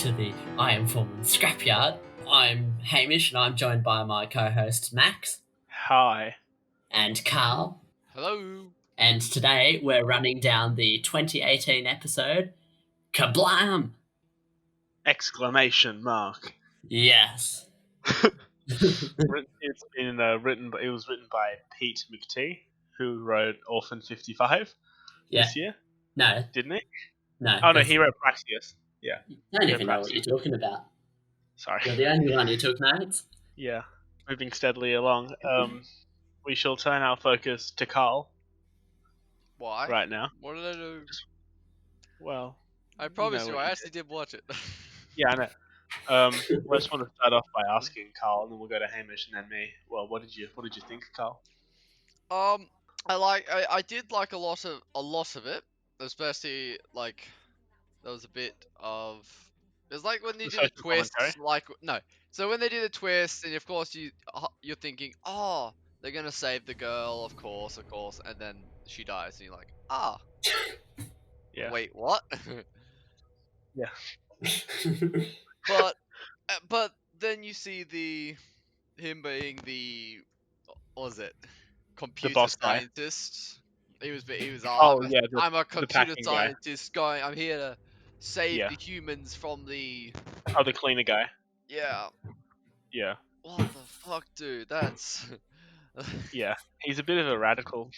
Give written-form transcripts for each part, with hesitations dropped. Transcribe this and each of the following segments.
to the I Am Foreman Scrapyard. I'm Hamish and I'm joined by my co-hosts Max Hi. and Karl. Hello. And today we're running down the 2018 episode, Kerblam! Exclamation mark. Yes. It was written by Pete McTee, who wrote Orphan 55 this year, No. didn't he? No. Oh no, he wrote Praxeus. Yeah. You don't even know what you're talking about. Sorry. You're the only one who took notes. Yeah. Moving steadily along. We shall turn our focus to Karl Why? right now. What did I do? Well, I promise know you, what I you actually did watch it. yeah, I know. I just want to start off by asking Karl, and then we'll go to Hamish and then me. Well, what did you think, Karl? I did like a lot of it, especially like there was a bit of. It's like when they The do the social commentary? twists, So when they do the twist, and of course you're thinking, oh, they're gonna save the girl, of course, and then she dies, and you're like, Yeah. wait, what? Yeah. But then you see him being what was it, computer boss guy. scientist. He was Oh, yeah, I'm a the computer packing guy. scientist going. I'm here to save Yeah. the humans from the Oh, the cleaner guy. yeah. Yeah. What the fuck, dude? That's Yeah. He's a bit of a radical.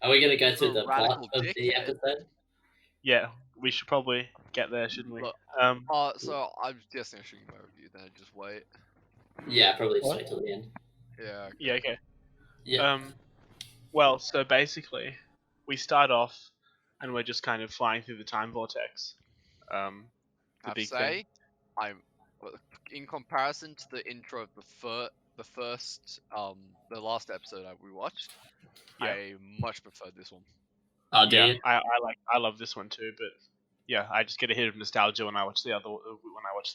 Are we going to go through A the plot radical of the dickhead. episode? Yeah, we should probably get there, shouldn't we? Look, so I'm just issuing my review then. Just wait. Yeah, probably just What? wait till the end. Yeah. Yeah, okay. Yeah. Well, so basically, we start off, and we're just kind of flying through the time vortex. The I have to big say, thing. I'm in comparison to the intro of the last episode that we watched. Yeah. I much preferred this one. Oh, do Yeah, you? I love this one too, but yeah, I just get a hit of nostalgia when I watch the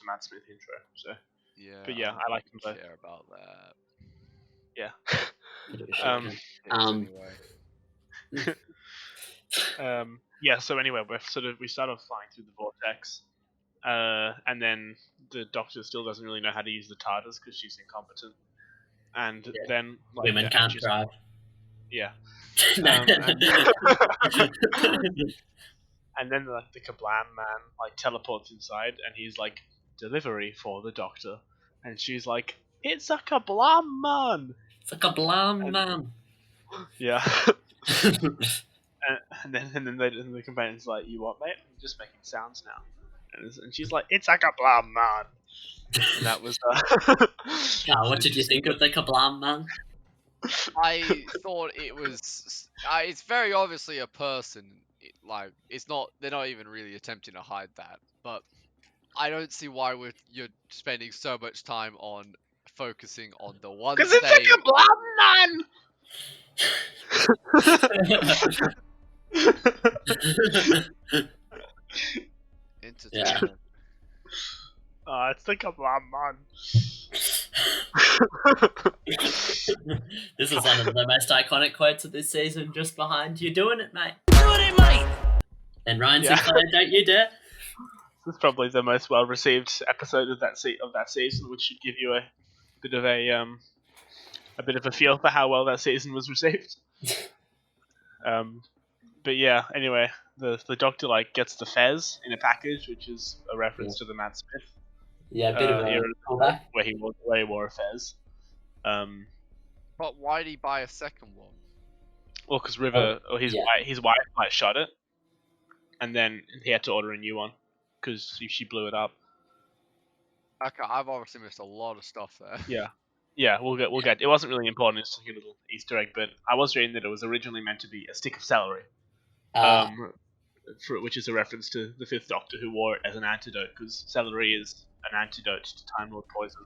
Matt Smith intro. So Yeah. But yeah, I like them both. Care about that. yeah. Bit of a shit, Um, man. Anyway. Yeah. So anyway, we start off flying through the vortex, and then the Doctor still doesn't really know how to use the TARDIS because she's incompetent, and Yeah. then Women can't drive. Yeah. No. And then the Kerblam man teleports inside, and he's like, "Delivery for the Doctor," and she's like, "It's a Kerblam man." It's like a Kerblam, man. Yeah. and then the companion's like, "You what, mate? I'm just making sounds now." And she's like, "It's a Kerblam man." And that was. What did you think of the Kerblam man? I thought it was. It's very obviously a person. It's not. They're not even really attempting to hide that. But I don't see why you're spending so much time on focusing on the one. Because it's a Kerblam man. Entertainment. It's the Kerblam man. This is one of the most iconic quotes of this season, just behind "You're doing it, mate. Doing it, mate." And Ryan Sinclair, don't you dare. This is probably the most well-received episode of that season, which should give you a bit of a feel for how well that season was received. But yeah, anyway, the Doctor gets the fez in a package, which is a reference to the Matt Smith. Yeah, a bit of a era callback. where he wore a fez. But why did he buy a second one? Well, because River or his wife shot it, and then he had to order a new one because she blew it up. Okay, I've obviously missed a lot of stuff there. Yeah, we'll get. It wasn't really important. It's just a little Easter egg, but I was reading that it was originally meant to be a stick of celery, which is a reference to the Fifth Doctor, who wore it as an antidote because celery is an antidote to Time Lord poison.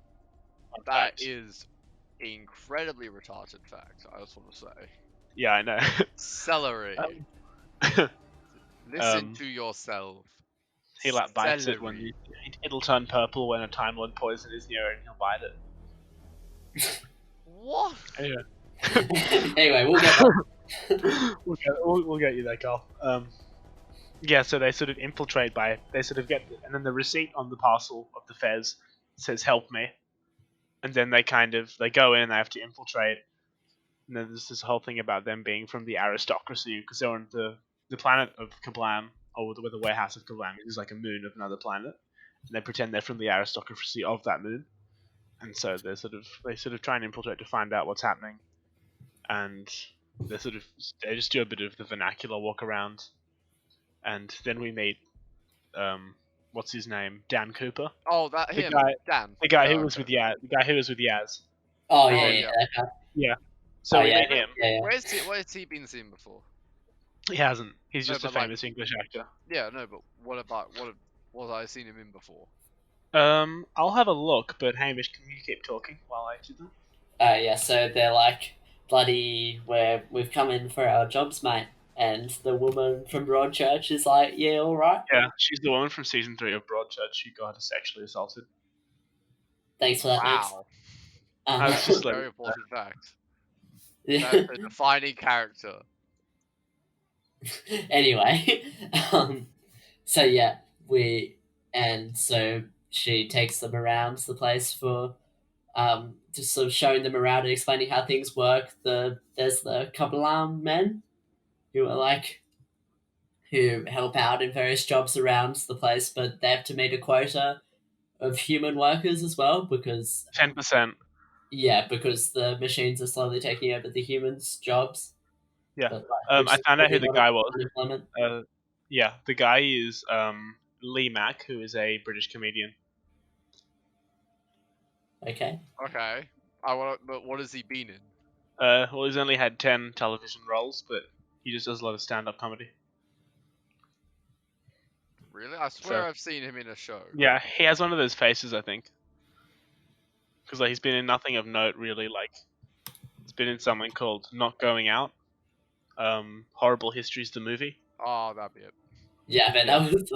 That is incredibly retarded fact. I just want to say. Yeah, I know. Celery. Listen to yourself. He bites it when it'll turn purple when a Time Lord poison is near it, and he'll bite it. What? Anyway. Anyway, we'll get we'll get you there, Carl. Yeah, so they sort of infiltrate they sort of get, and then the receipt on the parcel of the fez says "help me," and then they go in and they have to infiltrate, and then there's this whole thing about them being from the aristocracy because they're on the planet of Kerblam, or where the warehouse of Kerblam is like a moon of another planet, and they pretend they're from the aristocracy of that moon, and so they sort of try and infiltrate to find out what's happening, and they just do a bit of the vernacular walk around. And then we meet, what's his name? Dan Cooper. Oh, that The him, guy, Dan. the guy who Oh, was okay. with Yaz. The guy who was with Yaz. Oh, Oh, yeah, yeah. yeah, that guy. Yeah. So Oh, we yeah. meet him. Yeah. Where's he been seen before? He hasn't. He's No, just a but, like- famous English actor. Yeah, no, but what have I seen him in before? I'll have a look, but Hamish, can you keep talking while I do that? Yeah, so they're like, bloody, we've come in for our jobs, mate. And the woman from Broadchurch is like, yeah, all right. Yeah, she's the woman from season 3 of Broadchurch who got sexually assaulted. Thanks for that, Max. Wow, I was just like, very important fact. Yeah. That's a defining character. Anyway, so yeah, so she takes them around the place for just sort of showing them around and explaining how things work. There's the Kerblam men who are like who help out in various jobs around the place, but they have to meet a quota of human workers as well because 10%. because the machines are slowly taking over the humans' jobs. Yeah. But, like, I found out who the guy was. unemployment. Yeah, the guy is Lee Mack, who is a British comedian. Okay. Okay. But what has he been in? Well, he's only had 10 television roles, but he just does a lot of stand-up comedy. Really? I swear So- I've seen him in a show. Yeah, he has one of those faces, I think. Because he's been in nothing of note, really. Like, he's been in something called Not Going Out. Horrible Histories, the movie. Oh, that'd be it. Yeah, but that was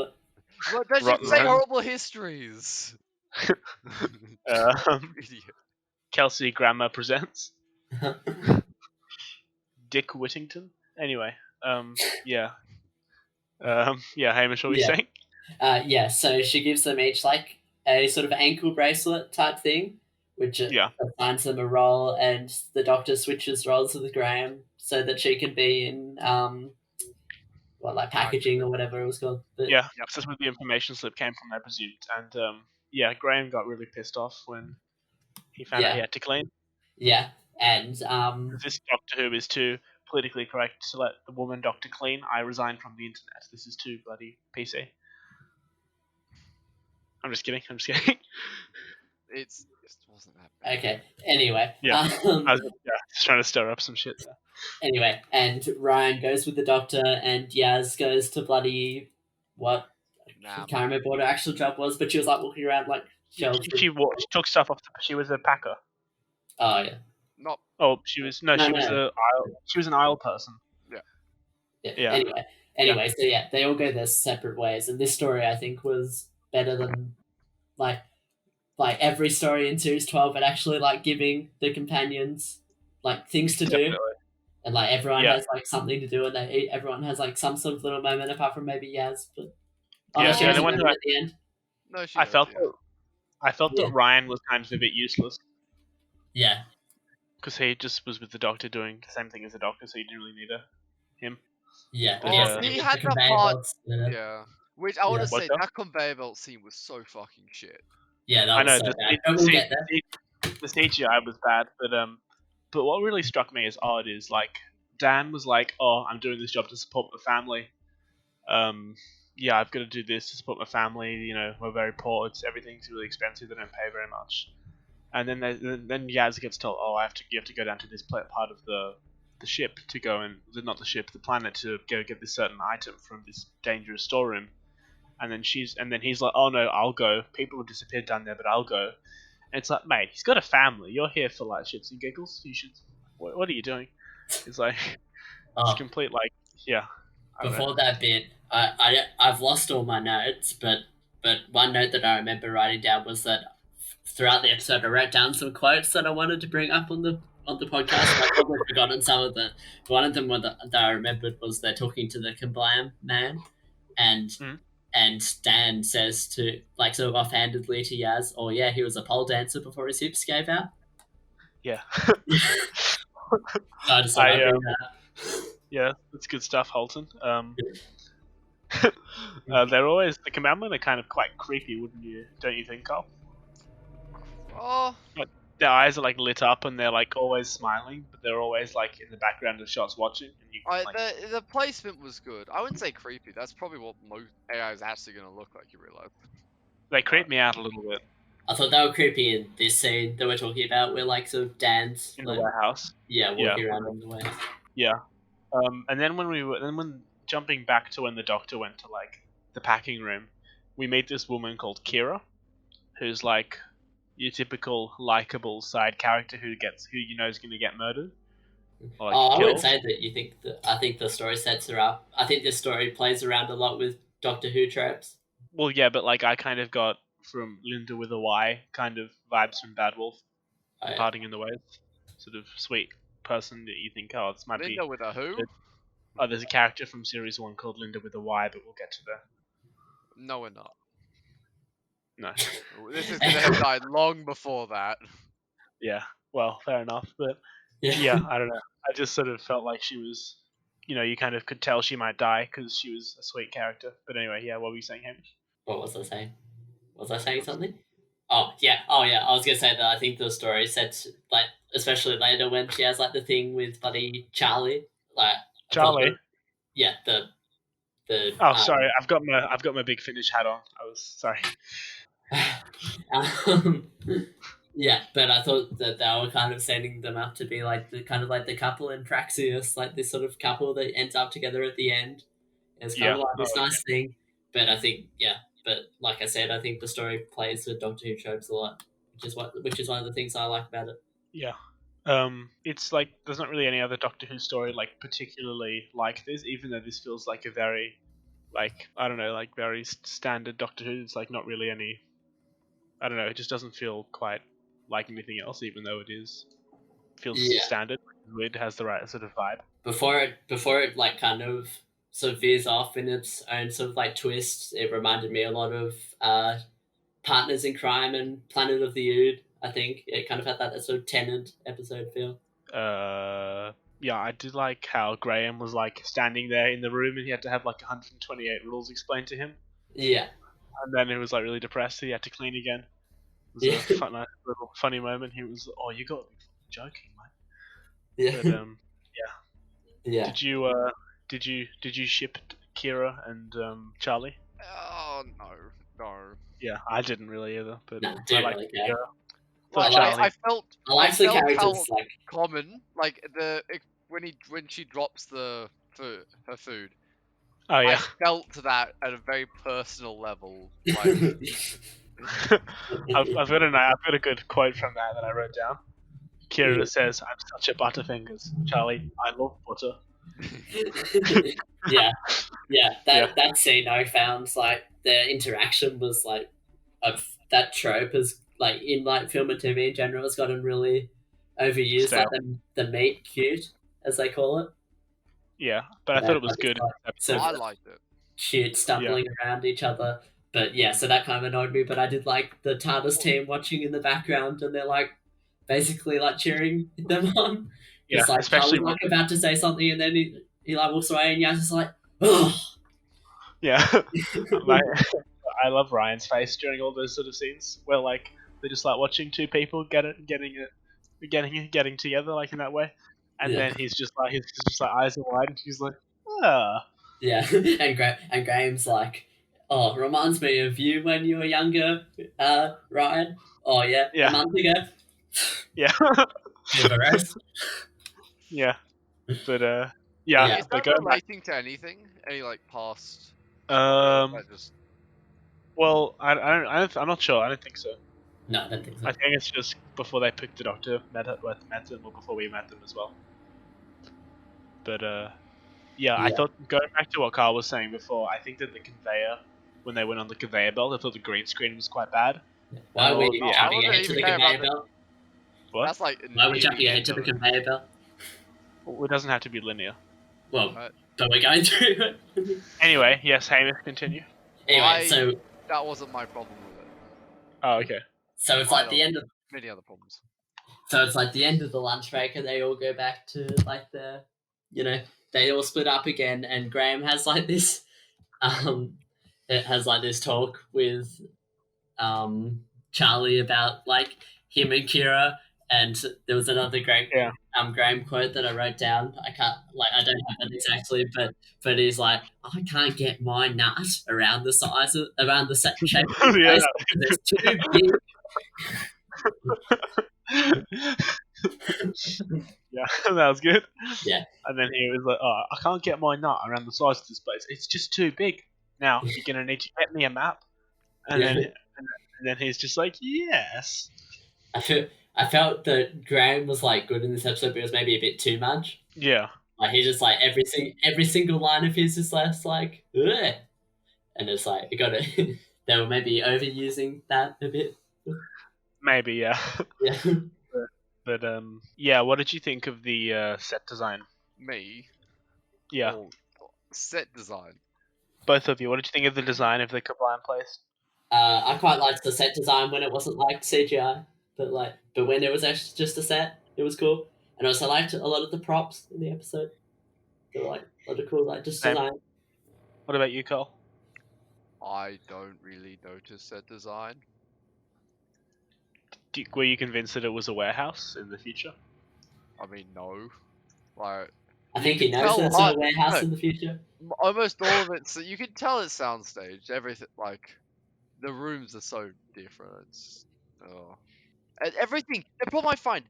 What does Rotten you say? Run. Horrible histories. Idiot. Kelsey Grammer presents Dick Whittington. Anyway, yeah. Yeah, Hamish, what were you Yeah. saying? yeah, so she gives them each like a sort of ankle bracelet type thing, which Yeah. assigns them a role, and the doctor switches roles with Graham so that she can be in packaging or whatever it was called. But, Yeah, so that's where the information slip came from, I presumed. And yeah, Graham got really pissed off when he found out Yeah. he had to clean. Yeah, and This Doctor Who is too politically correct to let the woman doctor clean. I resign from the internet. This is too bloody PC. I'm just kidding. It wasn't that bad. okay. Anyway, Yeah. I was just trying to stir up some shit there. anyway, and Ryan goes with the doctor, and Yaz goes to bloody what? I Nah. can't remember what her actual job was, but she was like walking around like shelves. She took stuff off. She was a packer. Oh yeah. Not. Oh, she was an aisle person. Yeah. Anyway, so yeah, they all go their separate ways, and this story I think was better than like every story in series 12 at actually like giving the companions like things to do, Definitely. and like everyone Yeah. has like something to do, and everyone has like some sort of little moment apart from maybe Yaz, but Yeah, she the has a only one moment who at the end. No, she I knows, felt yeah. Yeah. that Ryan was kind of a bit useless Yeah, because he just was with the Doctor doing the same thing as the Doctor, so he didn't really need him. yeah. Oh, Yeah. he the had the conveyor part- belts, Yeah. Which I want Yeah. to say, What's up? that conveyor belt scene was so fucking shit. Yeah, that I was know so the, bad. But we'll get there. the CGI was bad, but what really struck me as odd is like Dan was like, "Oh, I'm doing this job to support my family. Yeah, I've got to do this to support my family. You know, we're very poor. Everything's really expensive. They don't pay very much." And then Yaz gets told, "Oh, you have to go down to this part of the ship to go and not the ship, the planet to go get this certain item from this dangerous storeroom." And then he's like, "Oh no, I'll go. People have disappeared down there, but I'll go." And it's like, mate, he's got a family. You're here for like shits and giggles. You should. What are you doing? It's like Oh, it's complete like yeah. I don't know. before that bit, I've lost all my notes, but one note that I remember writing down was that throughout the episode I wrote down some quotes that I wanted to bring up on the podcast. I've probably forgotten some of them. One of them that I remembered was they're talking to the Kerblam man, and Mhm. and Dan says to like sort of offhandedly to Yaz, "Oh yeah, he was a pole dancer before his hips gave out." Yeah. So I just thought I I'd bring that. Yeah, that's good stuff, Holton. up. They're always the commandment are kind of quite creepy, wouldn't you? Don't you think, Carl? Oh, Like, their eyes are like lit up and they're like always smiling, but they're always like in the background of shots watching, and you can like the placement was good. I wouldn't say creepy. That's probably what most AI is actually gonna look like. You realize? they creep me out a little bit I thought they were creepy in this scene that we're talking about, where like sort of Dan's in the like warehouse. Yeah, walking around in the warehouse. yeah. And then when jumping back to when the doctor went to like the packing room, we meet this woman called Kira, who's like your typical likable side character who you know is going to get murdered or like I would killed. say that you think that I think the story sets her up. I think this story plays around a lot with Doctor Who tropes. Well, yeah, but like I kind of got from Linda with a Y kind of vibes from Bad Wolf, I, Parting in the Waves, sort of sweet person that you think, oh, this might be Linda with a who? good. Oh, there's a character from series 1 called Linda with a Y, but we'll get to that. No, we're not. No. This is gonna have died long before that. Yeah, well, fair enough, but yeah. yeah, I don't know. I just sort of felt like she was, you kind of could tell she might die because she was a sweet character. But anyway, yeah, what were you saying, Hamish? What was I saying? Was I saying something? Oh yeah. I was gonna say that I think the story sets like, especially later when she has like the thing with buddy Charlie. Like I thought Charlie. yeah, the Oh, sorry, I've got my Big Finish hat on. I was sorry. um, yeah, but I thought that they were kind of setting them up to be like the couple in Praxius, like this sort of couple that ends up together at the end. It's kind Yeah. of like this Oh, nice thing. But I think but like I said, I think the story plays with Doctor Who tropes a lot, which is one of the things I like about it. yeah. It's like there's not really any other Doctor Who story like particularly like this, even though this feels like a very like I don't know, like very standard Doctor Who. It's like not really any. I don't know. It just doesn't feel quite like anything else, even though it feels Yeah. standard. It has the right sort of vibe. Before it like kind of sort of veers off in its own sort of like twist, it reminded me a lot of Partners in Crime and Planet of the Ood. I think it kind of had that sort of Tennant episode feel. Yeah, I did like how Graham was like standing there in the room and he had to have like 128 rules explained to him, Yeah. and then he was like really depressed. So he had to clean again. It was Yeah. a fun, nice little funny moment. He was, oh, you got to be joking, mate. Yeah. But yeah. did you ship Kira and Charlie? Oh no. Yeah, I didn't really either, but No, I didn't like really care. Kira. Well, Charlie. I felt I like the felt characters how like common, like when she drops her food. Oh yeah. I felt that at a very personal level. Like, I've got a good quote from that I wrote down. Kira says, "I'm such a butterfingers, Charlie. I love butter." yeah. That scene I found like the interaction was like of that trope is like in like film and TV in general has gotten really overused, Stale. like the meet cute as they call it. Yeah, but I thought it was good. Sort I of liked it. cute stumbling around each other. But yeah, so that kind of annoyed me. But I did like the TARDIS team watching in the background, and they're like basically like cheering them on. Yeah, It's like especially Charlie's like about to say something, and then he like walks away, and Yaz is like, oh. Yeah, I love Ryan's face during all those sort of scenes where like they're just like watching two people getting together like in that way, and then he's just like eyes are wide, and she's like, ah. Yeah, and Graham's like, oh, reminds me of you when you were younger, Ryan. Oh yeah, Yeah. a month ago. Yeah. Yeah, but yeah. Is that relating to anything? Any like past? Just... Well, I'm not sure. I don't think so. No, I don't think so. I think it's just before they picked the Doctor, met them, or before we met them as well. But yeah, I thought going back to what Carl was saying before, I think that the conveyor, when they went on the conveyor belt, I thought the green screen was quite bad. Why are we jumping ahead to the conveyor belt? What? That's like why are we jumping ahead to the conveyor belt? Well, it doesn't have to be linear. Well, Right. but we're going through it. Anyway, yes, Hamish, continue. Anyway, so That wasn't my problem with it. Oh, okay. it's I like the end of Many other problems. so it's like the end of the lunch break, and they all go back to like they all split up again, and Graham has like this it has like this talk with Charlie about like him and Kira, and there was another great Yeah. Graham quote that I wrote down. I don't have it exactly, but he's like, I can't get my nut around the size of around the shape of the Yeah. place because it's too big. Yeah, that was good. Yeah. And then he was like, "Oh, I can't get my nut around the size of this place. It's just too big. Now you're gonna need to get me a map." And Yeah. then he's just like, "Yes." I felt that Graham was like good in this episode, but it was maybe a bit too much. Yeah. Like he just like every single line of his is less like, ugh. And it's like it got it. They were maybe overusing that a bit. Maybe, yeah. Yeah. But yeah. What did you think of the set design? Me? Yeah, Or set design. both of you. What did you think of the design of the Kerblam place? I quite liked the set design when it wasn't like CGI, but when it was actually just a set, it was cool. And I also liked a lot of the props in the episode. They were like a lot of cool like just Same. design. What about you, Carl? I don't really notice set design. Were you convinced that it was a warehouse in the future? I mean, no. Like, I think he can knows tell that it's I- a warehouse no. in the future. almost all of it. So you can tell it's soundstage. Everything, like, the rooms are so different. And everything. The problem I find,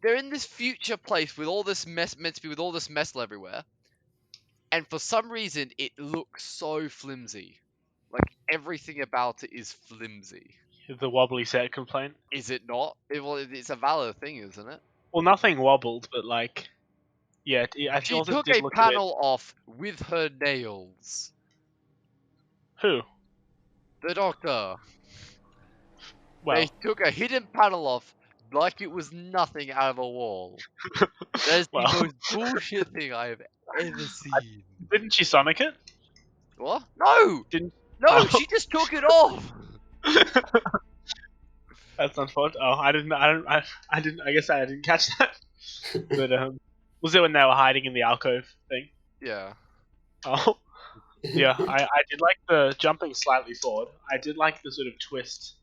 they're in this future place with all this mess, meant to be with all this metal everywhere, and for some reason it looks so flimsy. Like everything about it is flimsy. The wobbly set complaint? Is it not? It's a valid thing, isn't it? Well, nothing wobbled, but like, yeah, I She thought it took did a look a bit. panel off with her nails. Who? The doctor. Well, They took a hidden panel off like it was nothing out of a wall. That's well, the most bullshit thing I have ever seen. didn't she Sonic it? What? No! Didn't? No, Oh. she just took it off! That's unfortunate. Oh, I didn't. I guess I didn't catch that. But was it when they were hiding in the alcove thing? Yeah. Oh, yeah. I did like the jumping slightly forward. I did like the sort of twist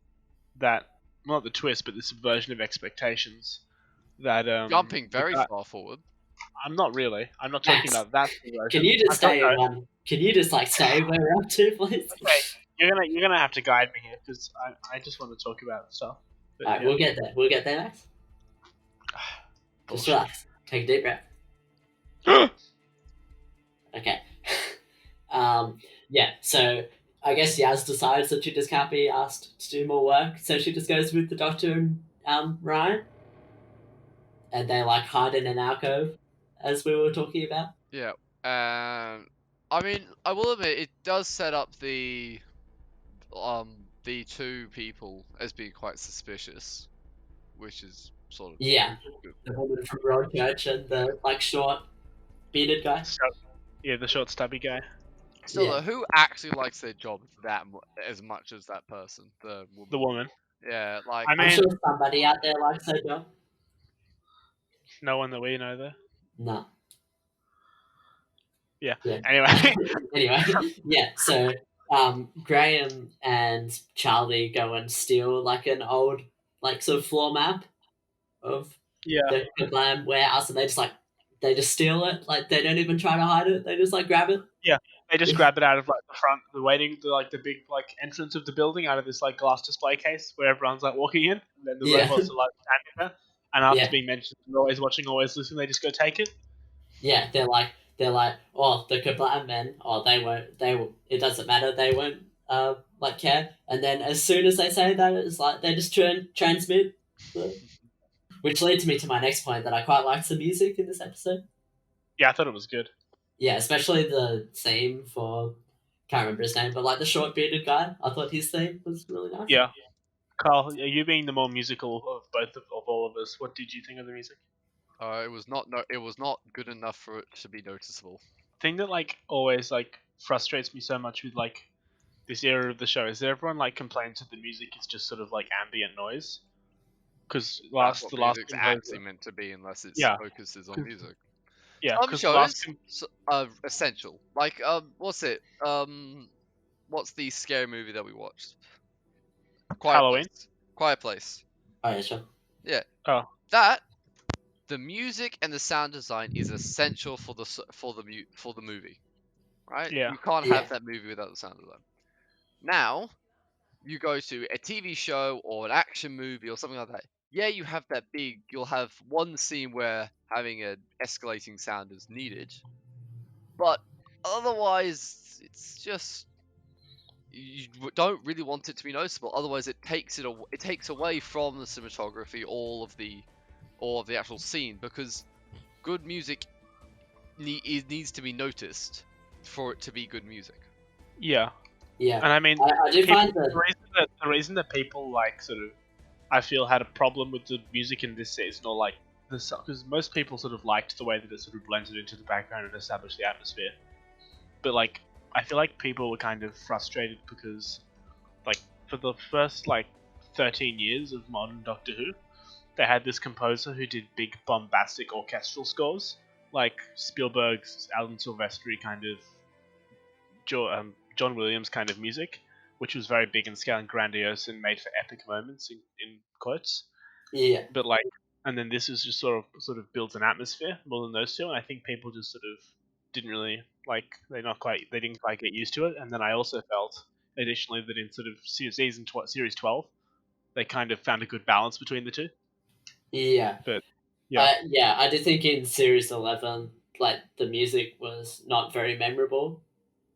that, not the twist, but the subversion of expectations. That Jumping very that- far forward. I'm not really. I'm not talking Max, about that subversion. Can you just I stay don't in know. one? Can you just like stay where we're up to, please? Okay, you're gonna have to guide me here because I just want to talk about stuff. But, Alright, yeah. we'll get there. We'll get there, Max. Just Bullshit. relax. Take a deep breath. Okay. Yeah, so I guess Yaz decides that she just can't be asked to do more work, so she just goes with the doctor and Ryan. And they like hide in an alcove, as we were talking about. Yeah. I mean, I will admit, it does set up the two people as being quite suspicious, which is sort of Yeah. good. The woman from Broadchurch and the like short bearded guy. Yeah, the short stubby guy. Still, Yeah. though, who actually likes their job as much as that person? The woman. The woman. Yeah, like I I'm mean, sure somebody out there likes their job. no one that we know there. No. Yeah. Yeah. Anyway. Anyway, yeah, so Graham and Charlie go and steal like an old like sort of floor map of Yeah. the Kerblam warehouse, and they just steal it. Like they don't even try to hide it. They just like grab it. They just grab it out of like the front, the big like entrance of the building, out of this like glass display case where everyone's like walking in, and then the Yeah. robots are like standing there, and after Yeah. being mentioned, they're always watching, always listening. They just go take it. Yeah, they're like, oh, the Kerblam men, oh, it doesn't matter, they won't like care. And then as soon as they say that, it's like they just transmit. Which leads me to my next point, that I quite liked the music in this episode. Yeah, I thought it was good. Yeah, especially the theme for, can't remember his name, but like the short bearded guy. I thought his theme was really nice. Yeah. Carl, you being the more musical of all of us, what did you think of the music? It was not no, it was not good enough for it to be noticeable. Thing that like always like frustrates me so much with like this era of the show is that everyone like complains that the music is just sort of like ambient noise. Because That's what the last music's composer, actually meant to be, unless it yeah, focuses on 'cause- music. yeah, Some because the last shows are essential. Like what's it? What's the scary movie that we watched? Quiet Halloween. Place. Quiet Place. Oh yeah, sure. Yeah. Oh, That the music and the sound design is essential for the movie, right? yeah, You can't Yeah. have that movie without the sound design. Now, you go to a TV show or an action movie or something like that. Yeah, you have that big. You'll have one scene where having an escalating sound is needed, but otherwise, it's just you don't really want it to be noticeable. Otherwise, it takes away from the cinematography, all of the actual scene, because good music it needs to be noticed for it to be good music. yeah. Yeah. And I mean, I do people, find that. the reason that people like sort of, I feel had a problem with the music in this season, or like because most people sort of liked the way that it sort of blended into the background and established the atmosphere. But like, I feel like people were kind of frustrated because, like, for the first like 13 years of modern Doctor Who, they had this composer who did big bombastic orchestral scores, like Spielberg's Alan Silvestri kind of John Williams kind of music, which was very big in scale and grandiose and made for epic moments in quotes. Yeah. But like, and then this is just sort of builds an atmosphere more than those two, and I think people just sort of didn't really like they didn't quite get used to it. And then I also felt additionally that in sort of series 12, they kind of found a good balance between the two. Yeah. But yeah, Yeah, I do think in Series 11, like, the music was not very memorable.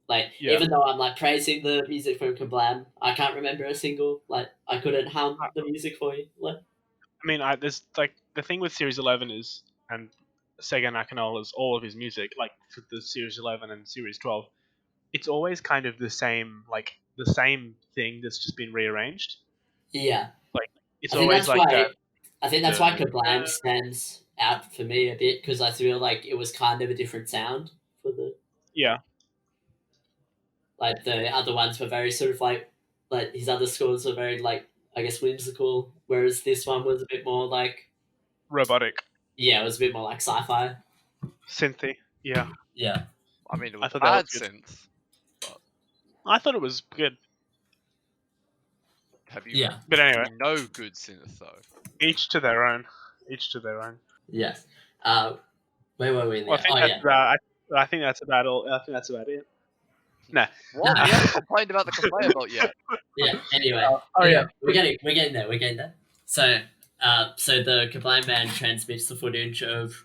Like, yeah. even though I'm, like, praising the music from Kerblam, I can't remember a single, like, I couldn't hum I the music for you. Like, I mean, there's like the thing with Series 11 is, and Sega Nakanola's all of his music, like for the Series 11 and Series 12, it's always kind of the same, like the same thing that's just been rearranged. yeah. Like it's I think always that's like why that. I think that's why Kerblam stands out for me a bit, because I feel like it was kind of a different sound for the Yeah, like the other ones were very sort of like his other scores were very like I guess whimsical, whereas this one was a bit more like robotic, yeah, it was a bit more like sci-fi. synthy. Yeah, Yeah. I mean, it I was thought that was bad good. synth. I thought it was good, Have you? Yeah. but anyway, No good synth though. each to their own. Each to their own. Yes. Where were we in Well, there? Oh yeah. I think that's about all. I think that's about it. Nah. What? No. We haven't complained about the conveyor belt yet. Yeah. Anyway. Yeah. We're getting there. So so the Kerblam band transmits the footage of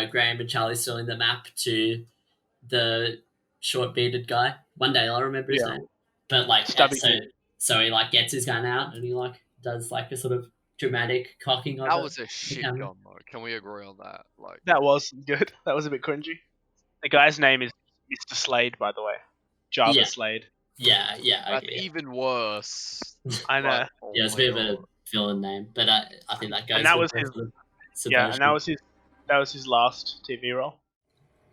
Graham and Charlie stealing the map to the short bearded guy. One day I'll remember his Yeah. name. But like Stubby so he like gets his gun out and he like does like a sort of dramatic cocking of That it. was a shit camera. gun though. Can we agree on that? Like, That was good. That was a bit cringy. The guy's name is Mr. Slade, by the way. Java Yeah. Slade. Yeah, that's okay. even worse. I know. Like, oh Yeah, it's a my bit of a God. villain name, but I think that goes. And that with was his- the Yeah, and subversion. that was his last TV role.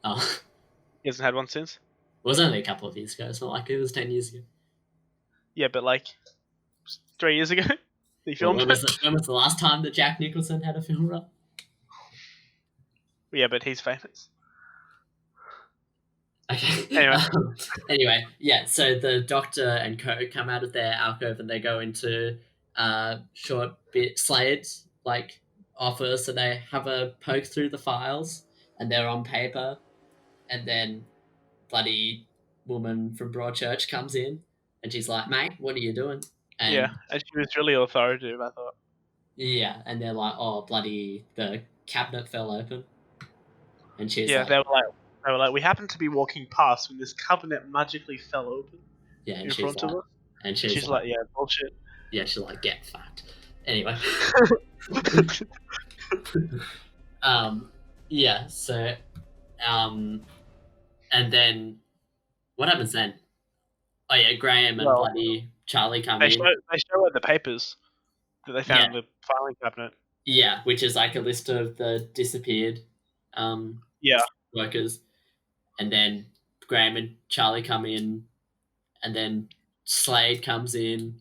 Oh, He hasn't had one since. it was only a couple of years ago. It's not like it was 10 years ago. Yeah, but like 3 years ago, he Well, filmed when it. was the last time that Jack Nicholson had a film role? Yeah, but he's famous. Okay. Anyway. Anyway, yeah. So the Doctor and Co come out of their alcove and they go into short bit Slade's like office and they have a poke through the files and they're on paper, and then bloody woman from Broadchurch comes in and she's like, "Mate, what are you doing?" And Yeah, and she was really authoritative, I thought. yeah, and they're like, "Oh, bloody the cabinet fell open," and she's Yeah, like, they were like, we happened to be walking past when this cabinet magically fell open "Yeah," and in she's front like, of us. and She's like, yeah, bullshit. yeah, she's like, "Get fucked." Anyway. Yeah, so and then what happens then? Oh yeah, Graham and Well, bloody Charlie come They in. show her the papers that they found in the filing cabinet. Yeah, which is like a list of the disappeared Yeah, workers, and then Graham and Charlie come in, and then Slade comes in,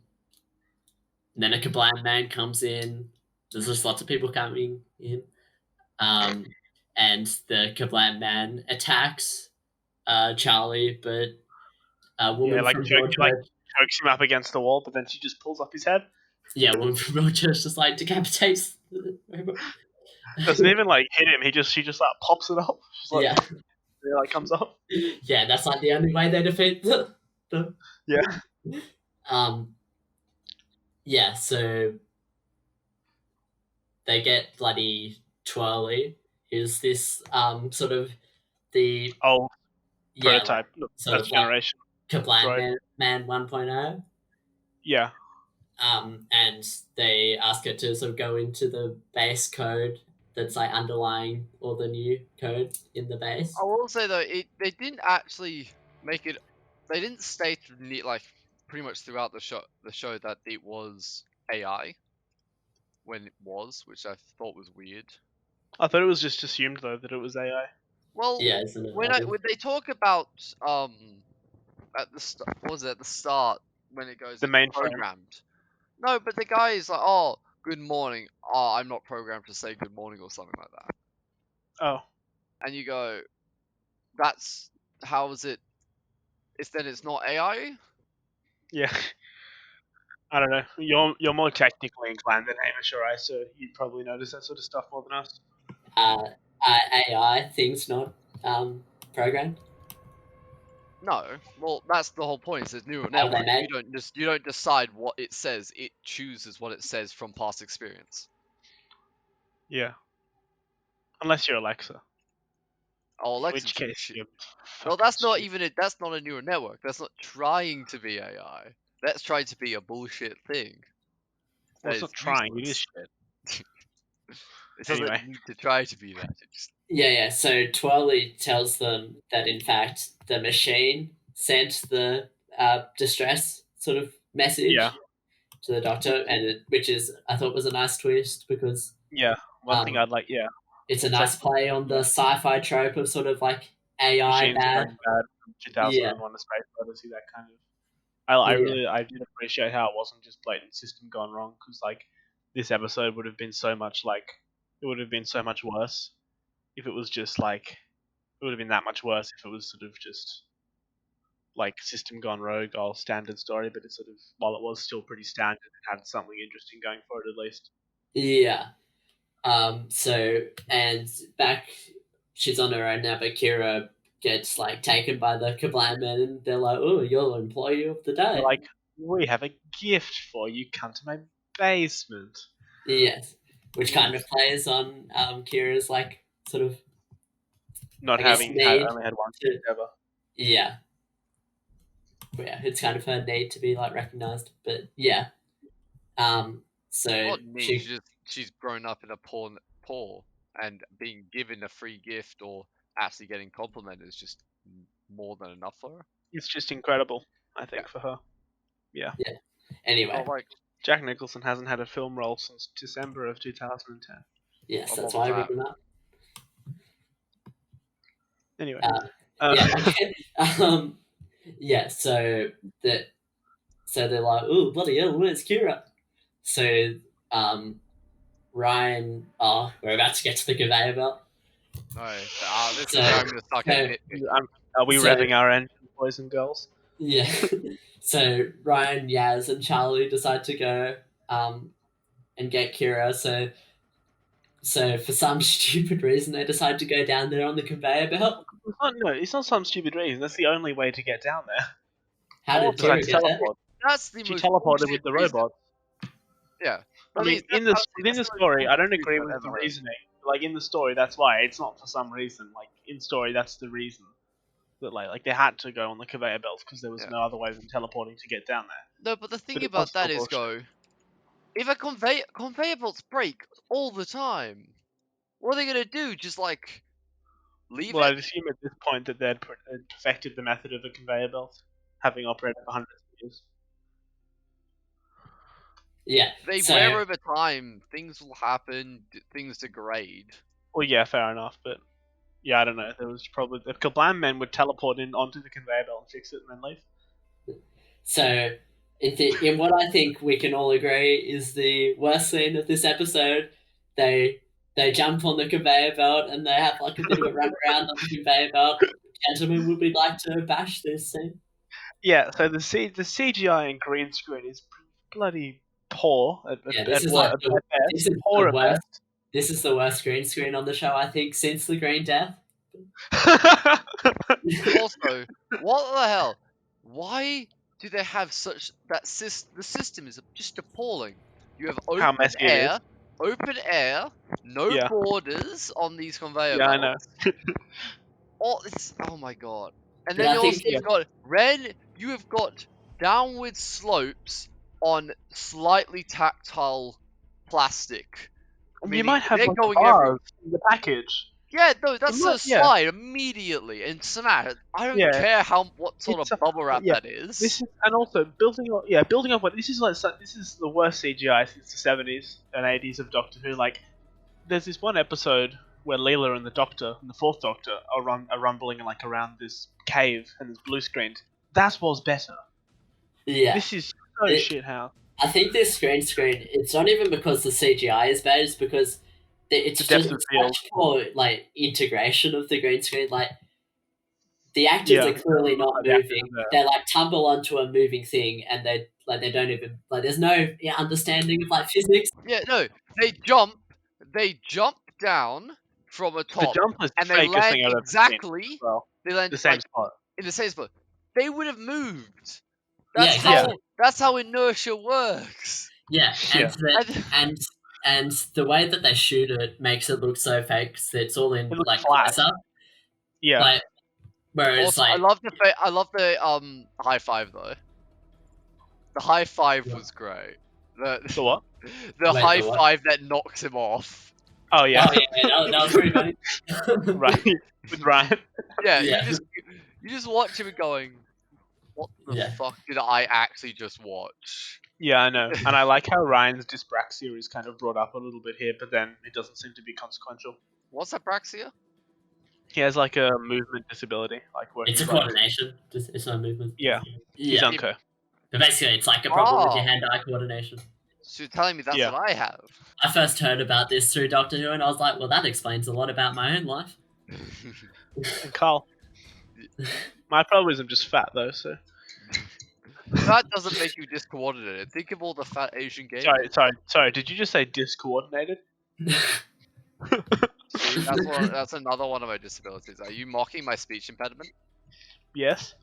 and then a Kerblam man comes in. There's just lots of people coming in, um, and the Kerblam man attacks Charlie, but a yeah, woman from Broadchurch, chokes him up against the wall, but then she just pulls up his head. yeah, a woman from Broadchurch just like decapitates the robot. Doesn't even like hit him. She just like pops it up. She's like, Yeah, it like comes up. yeah, that's like the only way they defeat the Yeah, um, yeah. So they get bloody twirly. Is this sort of the old yeah like, prototype, sort first of like generation Kerblam droid. Man 1.0? Yeah, And they ask her to sort of go into the base code that's like underlying all the new code in the base. I will say though, they didn't actually make it. They didn't state like pretty much throughout the show that it was AI when it was, which I thought was weird. I thought it was just assumed though that it was AI. Well, Yeah, isn't it? when they talk about at the what was it at the start when it goes The it's mainframe. programmed. No, but the guy is like, oh, good morning. Oh, I'm not programmed to say good morning or something like that. Oh, And you go, that's how is it? It's not AI. yeah. I don't know. You're more technically inclined than Hamish or I, so you'd probably notice that sort of stuff more than us. AI things not programmed. No, well, that's the whole point. It's a neural How are they network. made? You don't decide what it says. It chooses what it says from past experience. Yeah. Unless you're Alexa. Oh, In Alexa's which case, shit. you're Well, fucking that's not stupid. even it. That's not a neural network. That's not trying to be AI. That's trying to be a bullshit thing. Well, That it's is not trying. It is useless. shit. It doesn't Anyway. need to try to be that. It just Yeah. So Twirly tells them that in fact the machine sent the distress sort of message Yeah. to the doctor, which is I thought was a nice twist because Yeah. One thing I'd like, yeah. it's a It's like nice play on the sci-fi trope of sort of like AI machines bad. going bad from Yeah, 2001: A Space Odyssey, that kind of. I yeah, I did appreciate how it wasn't just blatant system gone wrong, because like this episode would have been so much like it would have been so much worse if it was just like it would have been that much worse if it was sort of just like system gone rogue or standard story, but it sort of while it was still pretty standard, it had something interesting going for it at least. yeah. So and back, she's on her own now, but Kira gets like taken by the Kerblam men, and they're like, "Oh, you're employee of the They're day." like, we have a gift for you. Come to my basement. Yes, which kind of plays on Kira's like sort of Not I guess having had need only had one to gift ever. yeah yeah it's kind of her need to be like recognized, but yeah. So not neat. She's grown up in a poor, and being given a free gift or actually getting complimented is just more than enough for her. It's just incredible, I think, Yeah. for her. Yeah. Anyway, Well, like, Jack Nicholson hasn't had a film role since December of 2010. yes, what that's was why I that? bring them up. Anyway. Yeah, okay. Yeah. So they're like, "Oh, bloody hell, where's Kira?" So Ryan, oh, we're about to get to the conveyor belt. No, this So- is where I'm gonna start getting nitpicky. Are we So- revving our engine, boys and girls? Yeah. So Ryan, Yaz, and Charlie decide to go and get Kira. So for some stupid reason, they decide to go down there on the conveyor belt. It's not some stupid reason. That's the only way to get down there. How did Kira Besides get there? teleport. That's the She most teleported bullshit with the reason. robot. Yeah. I mean, within the story, I don't agree with the reason. reasoning. Like in the story, that's why it's not for some reason. Like in story, that's the reason that like they had to go on the conveyor belts because there was Yeah. no other way than teleporting to get down there. No, but the thing But it about was that still is, bullshit. if a conveyor belts break all the time, what are they gonna do? Just like leave Well, it? I'd assume at this point that they'd perfected the method of a conveyor belt, having operated for hundreds of years. Yeah. They So wear over time. Things will happen. Things degrade. Well, yeah, fair enough, but yeah, I don't know. There was probably the Kerblam men would teleport in onto the conveyor belt and fix it and then leave. So, in what I think we can all agree is the worst scene of this episode, they they jump on the conveyor belt and they have like a bit of a run around on the conveyor belt. Gentlemen, would we like to bash this scene? Yeah, so the CGI and green screen is bloody poor Yeah, this is like at best. this is Poor the at worst. best. This is the worst green screen on the show, I think, since the Green Death. Also, what the hell? Why do they have such that the system is just appalling. You have How messy it is. open air, no Yeah. borders on these conveyor Yeah, I belts. know. Oh my god. And But then I think you've got you have got downward slopes on slightly tactile plastic. You Meaning might have they're like going bars in the package. Yeah, no, that's might- a slide immediately and smash. I don't Yeah. care what sort It's of bubble wrap yeah, that is. This is, and also building up what this is like. This is the worst CGI since the 70s and 80s of Doctor Who. Like, there's this one episode where Leela and the Doctor and the Fourth Doctor are rumbling like around this cave and there's blue screened. That was better. yeah. This is so shit house. I think this green screen, it's not even because the CGI is bad, it's because it's The depth just of field. much more like integration of the green screen. Like the actors are clearly not The actors moving. are there. They like tumble onto a moving thing and they don't even like there's no understanding of like physics. Yeah, no, they jump down from a The top, jump is the and they fakest land thing I've ever exactly. seen. Well, They land the same like, spot. in the same spot. They would have moved. Yeah, That's exactly. that's how inertia works. Yeah, Yeah. and the way that they shoot it makes it look so fake. 'Cause it's all in It looks like flat. close up. Yeah. Like, whereas Also, like I love the high five though. The high five was great. The what? The Wait, high the what? five that knocks him off. Oh yeah. oh yeah, that was pretty funny. Right. With Ryan. Yeah, Yeah. you just watch him going, what the Yeah. fuck did I actually just watch? Yeah, I know. And I like how Ryan's dyspraxia is kind of brought up a little bit here, but then it doesn't seem to be consequential. What's apraxia? He has like a movement disability, like working. It's a right. coordination. It's not movement. Yeah. He's Yeah. unco. But basically, it's like a problem with your Oh. hand-eye coordination. So you're telling me that's Yeah. what I have? I first heard about this through Doctor Who, and I was like, well, that explains a lot about my own life. And Carl. My problem is I'm just fat though, so. That doesn't make you discoordinated. Think of all the fat Asian gays. Sorry. Did you just say discoordinated? See, that's another one of my disabilities. Are you mocking my speech impediment? Yes.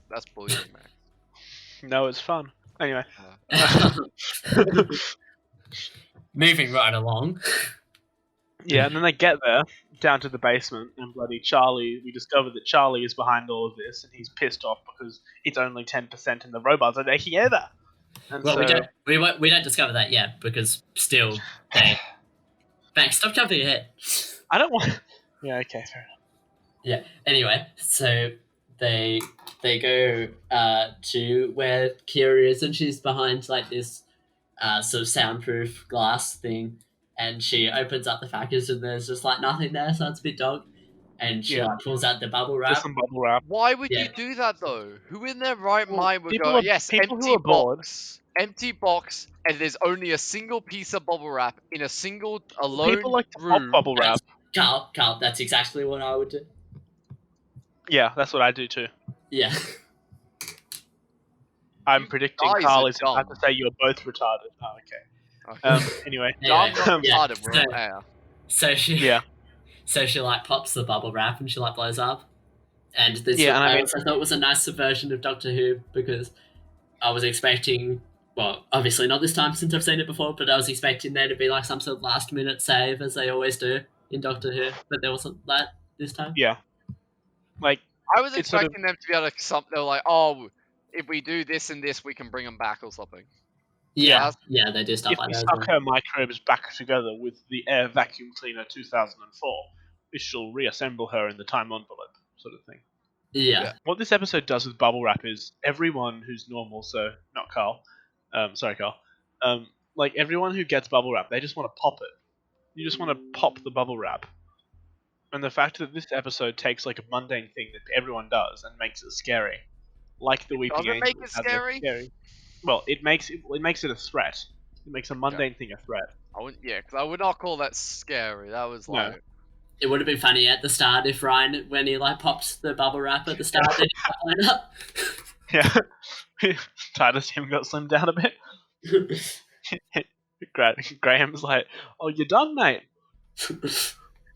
That's bullying, man. No, it's fun. Anyway. Moving right along. Yeah, and then they get there, down to the basement, and bloody Charlie, we discover that Charlie is behind all of this, and he's pissed off because it's only 10% and the robots are taking over. And Well, so, we don't discover that yet because still they. Max, stop jumping ahead. I don't want. Yeah, okay, fair enough. Yeah. Anyway, so they go to where Kira is, and she's behind like this sort of soundproof glass thing, and she opens up the package, and there's just like nothing there, so it's a bit dog. And she like pulls out the bubble wrap. Just some bubble wrap. Why would Yeah. you do that though? Who in their right mind would people go, are- yes, people who empty are bored." empty box, and there's only a single piece of bubble wrap in a single alone People like to pop room. bubble wrap. Carl, that's exactly what I would do. Yeah, that's what I do too. Yeah. I'm predicting guys Carl are is about dumb. to say you're both retarded. Oh, okay. Okay. Anyway. Anyway, I'm not yeah, retarded, we're on air. So she Yeah. So she like pops the bubble wrap and she like blows up. And this Yeah, and I I mean- also thought was a nice subversion of Doctor Who because I was expecting, well, obviously not this time since I've seen it before, but I was expecting there to be like some sort of last minute save as they always do in Doctor Who, but there wasn't that this time. Yeah. Like, I was It's sort of- expecting them to be able to they're like, oh, if we do this and this, we can bring them back or something. Yeah, they do stuff if like we that. as suck well. her microbes back together with the Air Vacuum Cleaner 2004, we shall reassemble her in the time envelope, sort of thing. Yeah. What this episode does with bubble wrap is everyone who's normal, so not Carl, sorry Carl, like everyone who gets bubble wrap, they just want to pop it. You just want to pop the bubble wrap. And the fact that this episode takes like a mundane thing that everyone does and makes it scary, like the Weeping Does it make Angels it have their scary? scary. Well, it makes it a threat. It makes a mundane thing a threat. Because I would not call that scary. That was No. like. It would have been funny at the start if Ryan, when he like pops the bubble wrap at the start, then he line up. Yeah. Titus him got slimmed down a bit. Graham's like, "Oh, you're done, mate."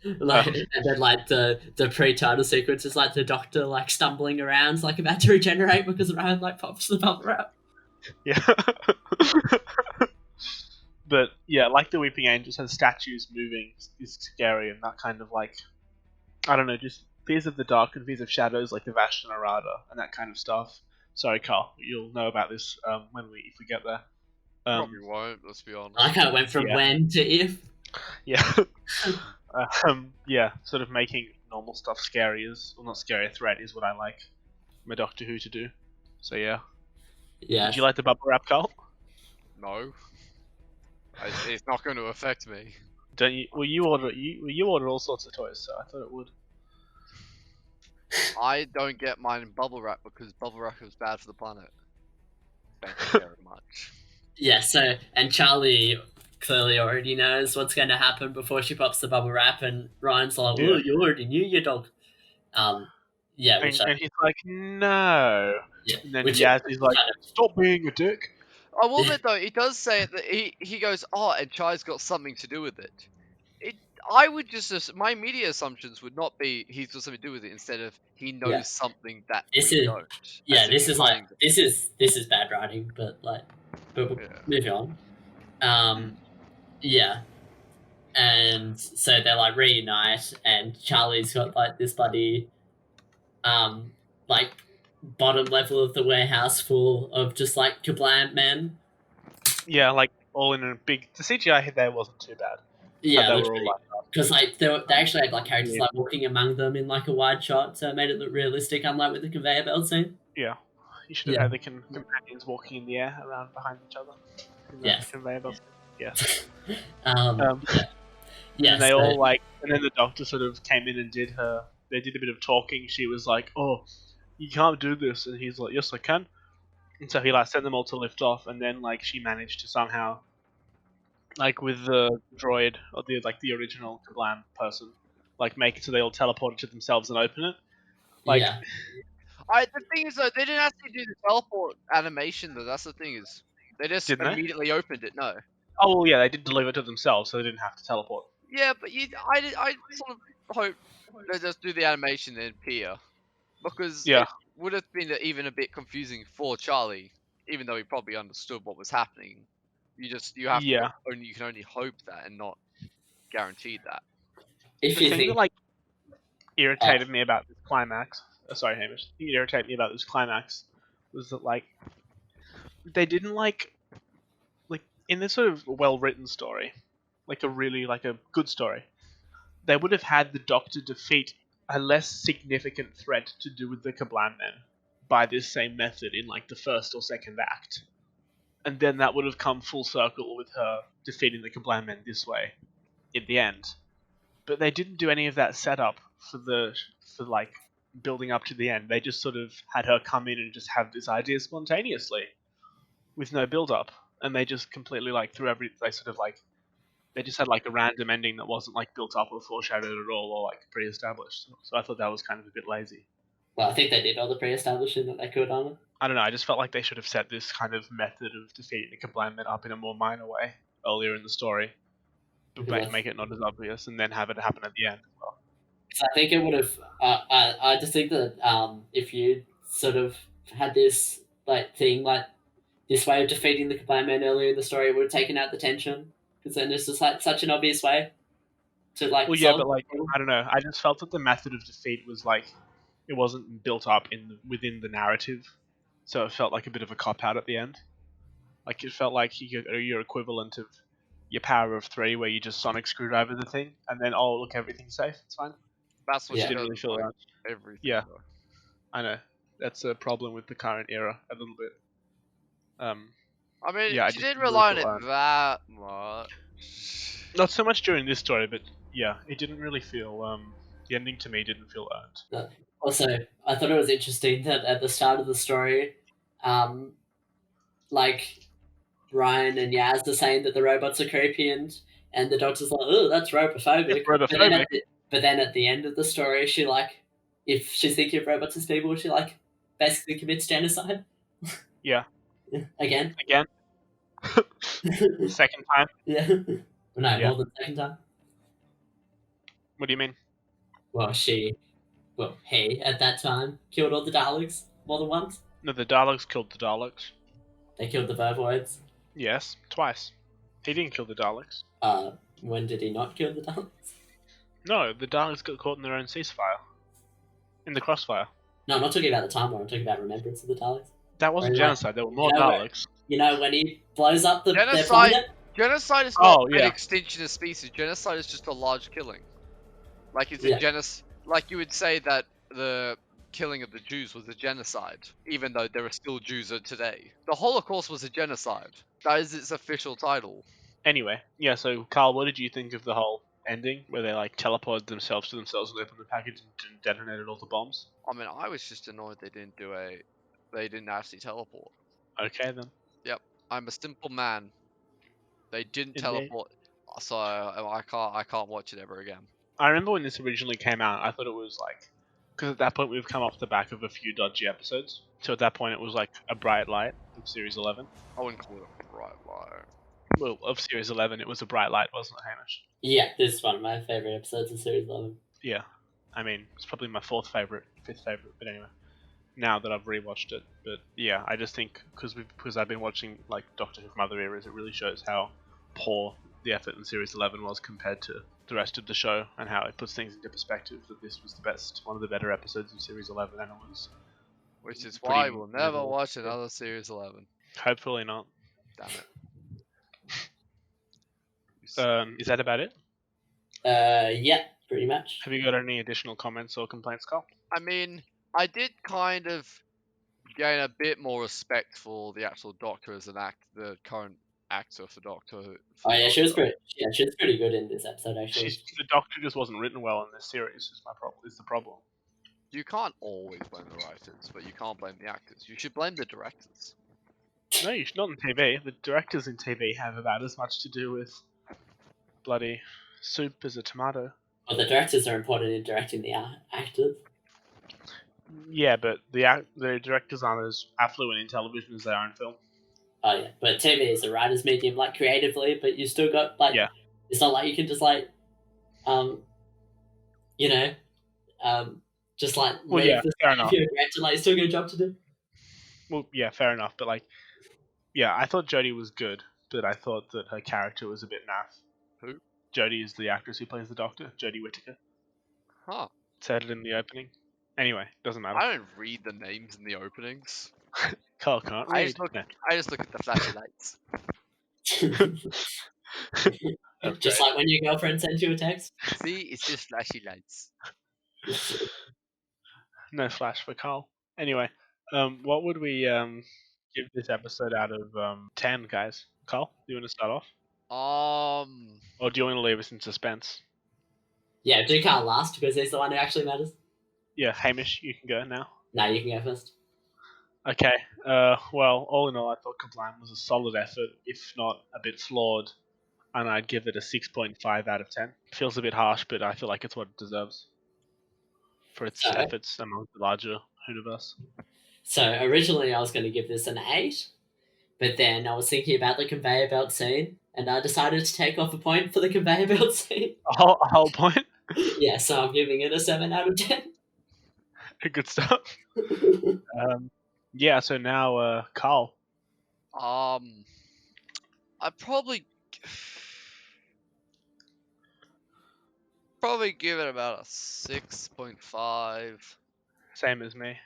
Like, and then like the pre-title sequence is like the Doctor like stumbling around, like about to regenerate because Ryan like pops the bubble wrap. Yeah. But yeah, like the Weeping Angels has statues moving is scary, and that kind of like, I don't know, just fears of the dark and fears of shadows, like the Vashta Narada and that kind of stuff. Sorry, Carl, you'll know about this if we get there. Probably won't, let's be honest. I kind of went from when to if. Yeah. Yeah, sort of making normal stuff scary not scary, a threat is what I like my Doctor Who to do. So yeah. Yeah. Did you like the bubble wrap, Carl? No. It's not going to affect me. Don't you? Well, you order all sorts of toys, so I thought it would. I don't get mine in bubble wrap because bubble wrap is bad for the planet. Thank you very much. Yeah, so, and Charlie clearly already knows what's going to happen before she pops the bubble wrap, and Ryan's like, "Oh, you already knew your dog." Yeah, and he's like, "No." Yeah, and then Yaz is like, "Stop being a dick." I will admit though, he does say that he goes, "Oh, and Chai's got something to do with it." I would just my immediate assumptions would not be he's got something to do with it instead of he knows something that we don't. Yeah, this is like this is bad writing, but moving on. Yeah. And so they like reunite, and Charlie's got like this bloody like bottom level of the warehouse full of just like Kerblam men. Yeah, like all in a big. The CGI there wasn't too bad. Yeah, because like they actually had like characters like walking among them in like a wide shot, so it made it look realistic, unlike with the conveyor belt scene. Yeah, you should have had the companions walking in the air around behind each other. Yes. Conveyor belt. Yeah. Yeah. And they all like, and then the Doctor sort of came in and they did a bit of talking. She was like, "Oh, you can't do this," and he's like, "Yes, I can." And so he like sent them all to lift off, and then like she managed to somehow, like with the droid or the original Kerblam person, like make it so they all teleport to themselves and open it. Like, the thing is though, they didn't actually do the teleport animation though. That's the thing is, they just immediately opened it. No. Oh well, yeah, they did deliver it to themselves, so they didn't have to teleport. Yeah, but I sort of hope they just do the animation and appear, because it would have been even a bit confusing for Charlie, even though he probably understood what was happening. You have to you can only hope that and not guarantee that. The thing that like irritated me about this climax, sorry Hamish, irritated me about this climax was that like they didn't like in this sort of well-written story, like a good story, they would have had the Doctor defeat a less significant threat to do with the Kerblam men by this same method in like the first or second act, and then that would have come full circle with her defeating the Kerblam men this way in the end. But they didn't do any of that setup for like building up to the end. They just sort of had her come in and just have this idea spontaneously with no build up. And they just completely like they just had like a random ending that wasn't like built up or foreshadowed at all or like pre-established. So I thought that was kind of a bit lazy. Well, I think they did all the pre-establishing that they could on it. I don't know. I just felt like they should have set this kind of method of defeating the Kerblam men up in a more minor way earlier in the story, but make it not as obvious, and then have it happen at the end as well. So I think it would have. I just think that if you sort of had this like thing like this way of defeating the Kerblam men earlier in the story, it would have taken out the tension, because then it's just like such an obvious way to like. Well, yeah, but like I don't know. I just felt that the method of defeat was like it wasn't built up within the narrative, so it felt like a bit of a cop out at the end. Like it felt like your equivalent of your power of 3, where you just sonic screwdriver the thing, and then look, everything's safe. It's fine. That's what she didn't really feel like everything. Yeah, though. I know that's a problem with the current era a little bit. I mean, Yeah, I she just didn't didn't really rely on feel it earned. that much. Not so much during this story, but yeah, it didn't really feel. The ending to me didn't feel earned. Also, I thought it was interesting that at the start of the story, um, like Ryan and Yaz are saying that the robots are creepy, and the doctor's like, "Oh, that's It's robophobic." robophobic. But then at the end of the story, she like, if she's thinking of robots as people, she like basically commits genocide. Yeah. Again. Again. Second time. Yeah. No, Yeah. more than second time. What do you mean? Well, he at that time killed all the Daleks more than once. No, the Daleks killed the Daleks. They killed the Vervoids. Yes, twice. He didn't kill the Daleks. When did he not kill the Daleks? No, the Daleks got caught in their own ceasefire. In the crossfire. No, I'm not talking about the Time War. I'm talking about Remembrance of the Daleks. That wasn't Where, like, genocide. There were more you know, Daleks. You know, when he blows up their Genocide. planet? Genocide is not Oh, an yeah. extinction of species. Genocide is just a large killing. Like it's Yeah. a Like you would say that the killing of the Jews was a genocide, even though there are still Jews today. The Holocaust was a genocide. That is its official title. Anyway, yeah, so Carl, what did you think of the whole ending where they like teleported themselves to themselves and opened the package and detonated all the bombs? I mean, I was just annoyed they didn't actually teleport. Okay then. Yep, I'm a simple man. They didn't Indeed. teleport, so I can't watch it ever again. I remember when this originally came out, I thought it was like, because at that point we've come off the back of a few dodgy episodes, so at that point it was like a bright light of Series 11. I wouldn't call it a bright light. Well, of Series 11, it was a bright light, wasn't it, Hamish? Yeah, this is one of my favourite episodes of Series 11. Yeah. I mean, it's probably my fifth favourite, but anyway. Now that I've rewatched it, but yeah, I just think because I've been watching like Doctor Who from other eras, it really shows how poor the effort in Series 11 was compared to the rest of the show, and how it puts things into perspective. That this was one of the better episodes of Series 11, and it was. Which is pretty why we'll never memorable. watch another Series 11. Hopefully not. Damn it. Is that about it? Yeah, pretty much. Have you got any additional comments or complaints, Carl? I mean, I did kind of gain a bit more respect for the actual Doctor as the current actor for Doctor Who. Oh yeah, she was pretty good in this episode actually. The Doctor just wasn't written well in this series. Is the problem. You can't always blame the writers, but you can't blame the actors. You should blame the directors. No, you should not in TV. The directors in TV have about as much to do with bloody soup as a tomato. Well, the directors are important in directing the actors. Yeah, but the directors aren't as affluent in television as they are in film. Oh yeah, but TV is a writer's medium, like creatively, but you still got like, Yeah. It's not like you can just like, just like Well, leave yeah, the fair enough. if you're a director, like you still got a job to do. Well, yeah, fair enough. But like, yeah, I thought Jodie was good, but I thought that her character was a bit naff. Who? Jodie is the actress who plays the Doctor, Jodie Whittaker. Huh. Said it in the opening. Anyway, doesn't matter. I don't read the names in the openings. Carl can't I read. just look. No. I just look at the flashy lights. Just like when your girlfriend sends you a text. See, it's just flashy lights. No flash for Carl. Anyway, what would we give this episode out of 10, guys? Carl, do you want to start off? Or do you want to leave us in suspense? Yeah, do Carl last because he's the one who actually matters. Yeah, Hamish, you can go now. No, you can go first. Okay, well, all in all, I thought Kerblam was a solid effort, if not a bit flawed, and I'd give it a 6.5 out of 10. Feels a bit harsh, but I feel like it's what it deserves for its efforts among the larger universe. So originally I was going to give this an 8, but then I was thinking about the conveyor belt scene, and I decided to take off a point for the conveyor belt scene. A whole point? Yeah, so I'm giving it a 7 out of 10. Good stuff. Yeah, so now, Carl. I'd probably give it about a 6.5. Same as me.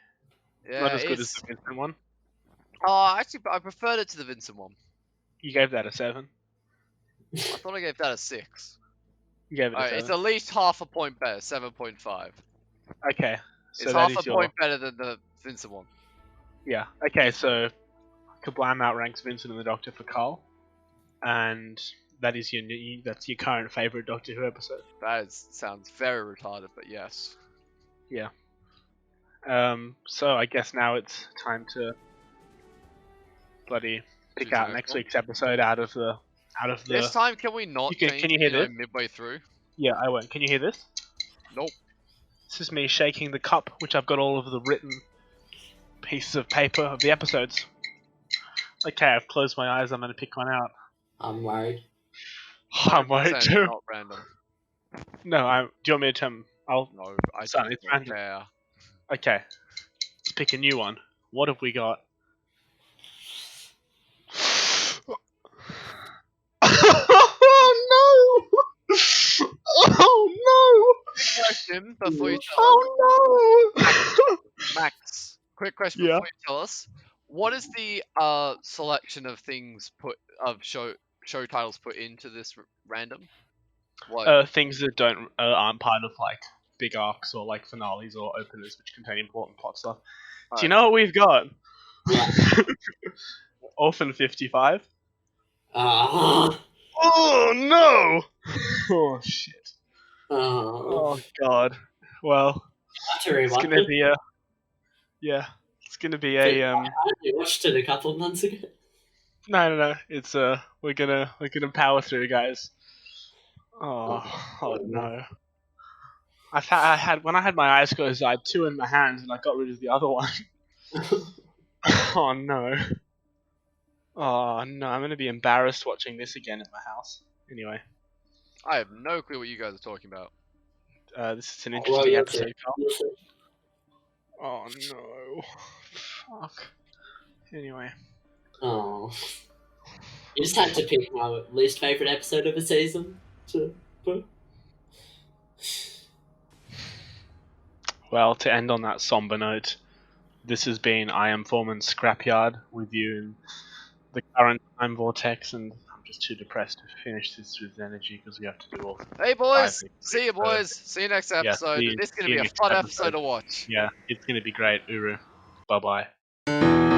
Yeah, Not as good as the Vincent one. Actually, I preferred it to the Vincent one. You gave that a 7. I thought I gave that a 6. You gave it a 7. It's at least half a point better, 7.5. Okay. So it's that half a point better than the Vincent one. Yeah. Okay, so Kerblam outranks Vincent and the Doctor for Carl, and that's your current favorite Doctor Who episode. Sounds very retarded, but yes. Yeah. So I guess now it's time to bloody pick Choose the out next next one. week's episode out of the. This time, can we not Can change you hear this? midway through? Yeah, I won't. Can you hear this? Nope. This is me shaking the cup, which I've got all of the written pieces of paper of the episodes. Okay, I've closed my eyes. I'm gonna pick one out. I'm worried. I'm worried 100% too. Not random. No, do you want me to tell? No, I Son, don't it's random. care. Okay, let's pick a new one. What have we got? Oh no! Oh Question before you no! tell Oh no! Max, quick question Yeah. before you tell us. What is the selection of things show titles put into this random? What? Things that aren't part of like big arcs or like finales or openers which contain important plot stuff. Do you know what we've got? What? Orphan 55. Ah. Oh no! Oh shit! Oh. Oh god. Well, I have to it's rewatch gonna it. be a. Yeah, it's gonna be a I watched it a couple of months ago. No. It's we're gonna power through, guys. Oh no. I had when I had my eyes closed, I had two in my hands and I got rid of the other one. Oh no. Oh no, I'm gonna be embarrassed watching this again at my house. Anyway, I have no clue what you guys are talking about. this is an Well, interesting you'll episode. see. You'll see. Oh no. Fuck. Anyway. Oh. You just had to pick my least favourite episode of a season to put. Well, to end on that somber note, this has been I Am Foreman's Scrapyard with you in the current time vortex, and I'm just too depressed to finish this with energy because we have to do all. Hey boys, Five, see you boys. See you next episode. see you- This is gonna see be you a next fun episode. episode to watch. Yeah, it's gonna be great, Uru. Bye bye.